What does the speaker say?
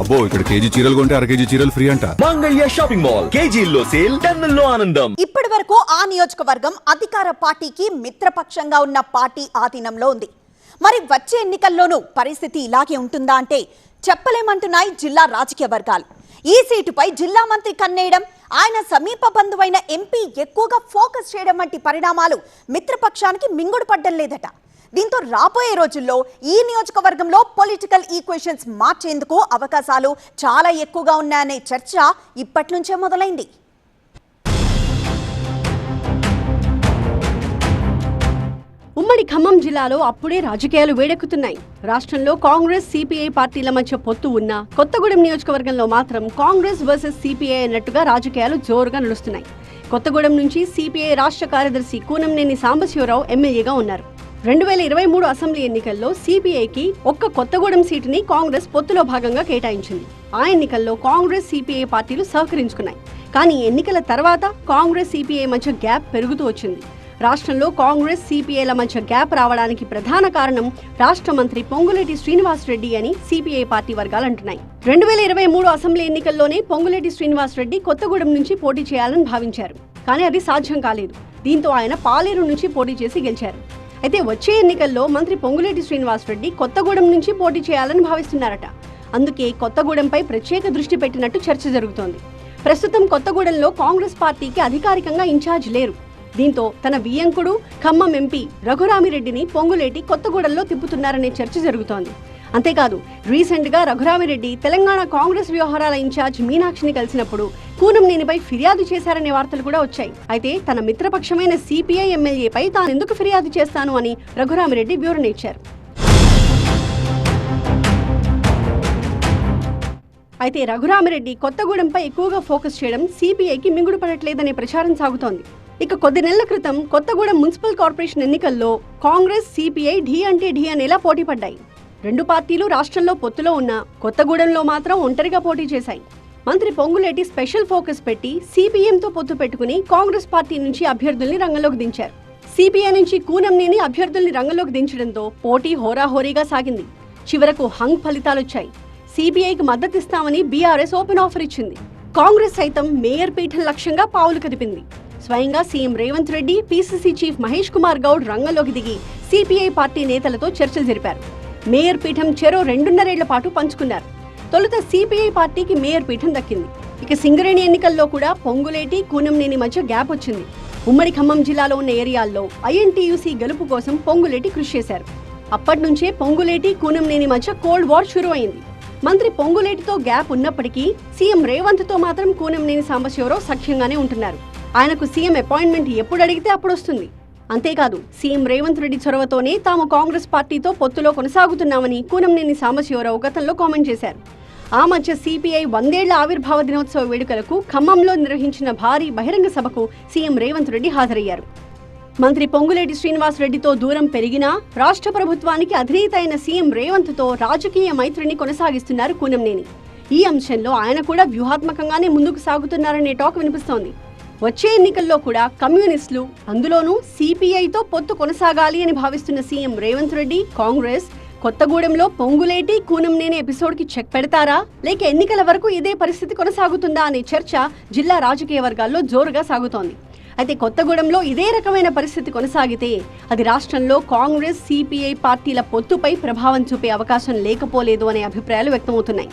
అబ్బో ఇక్కడ కేజీ చీరలు కొంటే అర కేజీ చీరలు ఫ్రీ అంట. మంగళ్య షాపింగ్ మాల్ కేజీల్లో సేల్, టన్నుల్లో ఆనందం. ఇప్పటి వరకు ఆ నియోజకవర్గం అధికార పార్టీకి మిత్రపక్షంగా ఉన్న పార్టీ ఆధీనంలో ఉంది. మరి వచ్చే ఎన్నికల్లోనూ పరిస్థితి ఇలాగే ఉంటుందా అంటే చెప్పలేమంటున్నాయి జిల్లా రాజకీయ వర్గాలు. ఈ సీటుపై జిల్లా మంత్రి కన్నేయడం, ఆయన సమీప బంధువైన ఎంపీ ఎక్కువగా ఫోకస్ చేయడం వంటి పరిణామాలు మిత్రపక్షానికి మింగుడు పడ్డం లేదట. దీంతో రాబోయే రోజుల్లో ఈ నియోజకవర్గంలో పొలిటికల్ ఈక్వేషన్స్ మార్చేందుకు అవకాశాలు చాలా ఎక్కువగా ఉన్నాయనే చర్చ ఇప్పటి నుంచే మొదలైంది. ఉమ్మడి ఖమ్మం జిల్లాలో అప్పుడే రాజకీయాలు వేడెక్కుతున్నాయి. రాష్ట్రంలో కాంగ్రెస్ సిపిఐ పార్టీల మధ్య పొత్తు ఉన్న కొత్తగూడెం నియోజకవర్గంలో మాత్రం కాంగ్రెస్ వర్సెస్ సిపిఐ అన్నట్టుగా రాజకీయాలు జోరుగా నడుస్తున్నాయి. కొత్తగూడెం నుంచి సిపిఐ రాష్ట్ర కార్యదర్శి కూనంనేని సాంబశివరావు ఎమ్మెల్యేగా ఉన్నారు. 2023 అసెంబ్లీ ఎన్నికల్లో సిపిఐకి ఒక్క కొత్తగూడెం సీటుని కాంగ్రెస్ పొత్తులో భాగంగా కేటాయించింది. ఆ ఎన్నికల్లో కాంగ్రెస్ సిపిఐ పార్టీలు సహకరించుకున్నాయి. కానీ ఎన్నికల తర్వాత కాంగ్రెస్ సిపిఐ మధ్య గ్యాప్ పెరుగుతూ వచ్చింది. రాష్ట్రంలో కాంగ్రెస్ సిపిఐల మధ్య గ్యాప్ రావడానికి ప్రధాన కారణం రాష్ట్ర మంత్రి పొంగులేటి శ్రీనివాసరెడ్డి అని సిపిఐ పార్టీ వర్గాలు అంటున్నాయి. 2023 అసెంబ్లీ ఎన్నికల్లోనే పొంగులేటి శ్రీనివాసరెడ్డి కొత్తగూడెం నుంచి పోటీ చేయాలని భావించారు. కానీ అది సాధ్యం కాలేదు. దీంతో ఆయన పాలేరు నుంచి పోటీ చేసి గెలిచారు. అయితే వచ్చే ఎన్నికల్లో మంత్రి పొంగులేటి శ్రీనివాసరెడ్డి కొత్తగూడెం నుంచి పోటీ చేయాలని భావిస్తున్నారట. అందుకే కొత్తగూడెంపై ప్రత్యేక దృష్టి పెట్టినట్టు చర్చ జరుగుతోంది. ప్రస్తుతం కొత్తగూడెంలో కాంగ్రెస్ పార్టీకి అధికారికంగా ఇన్ఛార్జ్ లేరు. దీంతో తన వియ్యంకుడు ఖమ్మం ఎంపీ రఘురామిరెడ్డిని పొంగులేటి కొత్తగూడెంలో తిప్పుతున్నారనే చర్చ జరుగుతోంది. అంతేకాదు, రీసెంట్ గా రఘురామిరెడ్డి తెలంగాణ కాంగ్రెస్ వ్యవహారాల ఇన్ఛార్జ్ మీనాక్షిని కలిసినప్పుడు కూనంనేనిపై ఫిర్యాదు చేశారనే వార్తలు కూడా వచ్చాయి. అయితే తన మిత్రపక్షమైన సిపిఐ ఎమ్మెల్యేపై తానెందుకు ఫిర్యాదు చేస్తాను అని రఘురామిరెడ్డి వివరణ ఇచ్చారు. అయితే రఘురామిరెడ్డి కొత్తగూడెంపై ఎక్కువగా ఫోకస్ చేయడం సిపిఐకి మింగుడు పడట్లేదనే ప్రచారం సాగుతోంది. ఇక కొద్ది నెలల క్రితం కొత్తగూడెం మున్సిపల్ కార్పొరేషన్ ఎన్నికల్లో కాంగ్రెస్ సిపిఐ ఢీ అంటే ఢీ అనేలా పోటీ పడ్డాయి. రెండు పార్టీలు రాష్ట్రంలో పొత్తులో ఉన్న కొత్తగూడెంలో మాత్రం ఒంటరిగా పోటీ చేశాయి. మంత్రి పొంగులేటి స్పెషల్ ఫోకస్ పెట్టి సిపిఎంతో పొత్తు పెట్టుకుని కాంగ్రెస్ పార్టీ నుంచి అభ్యర్థుల్ని రంగంలోకి దించారు. సిపిఐ నుంచి కూనంనేని అభ్యర్థుల్ని రంగంలోకి దించడంతో పోటీ హోరాహోరీగా సాగింది. చివరకు హంగ్ ఫలితాలొచ్చాయి. సిపిఐకి మద్దతిస్తామని బీఆర్ఎస్ ఓపెన్ ఆఫర్ ఇచ్చింది. కాంగ్రెస్ సైతం మేయర్ పీఠం లక్ష్యంగా పావులు కదిపింది. స్వయంగా CM Revanth Reddy, PCC chief Mahesh Kumar Goud రంగంలోకి దిగి సిపిఐ పార్టీ నేతలతో చర్చలు జరిపారు. మేయర్ పీఠం చెరో 2.5 ఏళ్ల పాటు పంచుకున్నారు. తొలుత సిపిఐ పార్టీకి మేయర్ పీఠం దక్కింది. ఇక సింగరేణి ఎన్నికల్లో కూడా పొంగులేటి కూనంనేని మధ్య గ్యాప్ వచ్చింది. ఉమ్మడి ఖమ్మం జిల్లాలో ఉన్న ఏరియాల్లో ఐఎన్టీయూసీ గెలుపు కోసం పొంగులేటి కృషి చేశారు. అప్పటి నుంచే పొంగులేటి కూనంనేని మధ్య కోల్డ్ వార్ షురూ అయింది. మంత్రి పొంగులేటితో గ్యాప్ ఉన్నప్పటికీ సీఎం రేవంత్ తో మాత్రం కూనంనేని సాంబశివరావు సఖ్యంగానే ఉంటున్నారు. ఆయనకు సీఎం అపాయింట్మెంట్ ఎప్పుడు అడిగితే అప్పుడు వస్తుంది. అంతేకాదు, సీఎం రేవంత్ రెడ్డి చొరవతోనే తాము కాంగ్రెస్ పార్టీతో పొత్తులో కొనసాగుతున్నామని కూనంనేని సాంబశివరావు గతంలో కామెంట్ చేశారు. ఆ మధ్య సిపిఐ 100 ఏళ్ల ఆవిర్భావ దినోత్సవ వేడుకలకు ఖమ్మంలో నిర్వహించిన భారీ బహిరంగ సభకు సీఎం రేవంత్ రెడ్డి హాజరయ్యారు. మంత్రి పొంగులేటి శ్రీనివాసరెడ్డితో దూరం పెరిగినా రాష్ట్ర ప్రభుత్వానికి అధినేత అయిన సీఎం రేవంత్ తో రాజకీయ మైత్రిని కొనసాగిస్తున్నారు కూనంనేని. ఈ అంశంలో ఆయన కూడా వ్యూహాత్మకంగానే ముందుకు సాగుతున్నారనే టాక్ వినిపిస్తోంది. వచ్చే ఎన్నికల్లో కూడా కమ్యూనిస్టులు, అందులోనూ సిపిఐతో పొత్తు కొనసాగాలి అని భావిస్తున్న సీఎం రేవంత్ రెడ్డి, కాంగ్రెస్ కొత్తగూడెంలో పొంగులేటి కూనంనేని ఎపిసోడ్కి చెక్ పెడతారా, లేక ఎన్నికల వరకు ఇదే పరిస్థితి కొనసాగుతుందా అనే చర్చ జిల్లా రాజకీయ వర్గాల్లో జోరుగా సాగుతోంది. అయితే కొత్తగూడెంలో ఇదే రకమైన పరిస్థితి కొనసాగితే అది రాష్ట్రంలో కాంగ్రెస్ సిపిఐ పార్టీల పొత్తుపై ప్రభావం చూపే అవకాశం లేకపోలేదు అనే అభిప్రాయాలు వ్యక్తమవుతున్నాయి.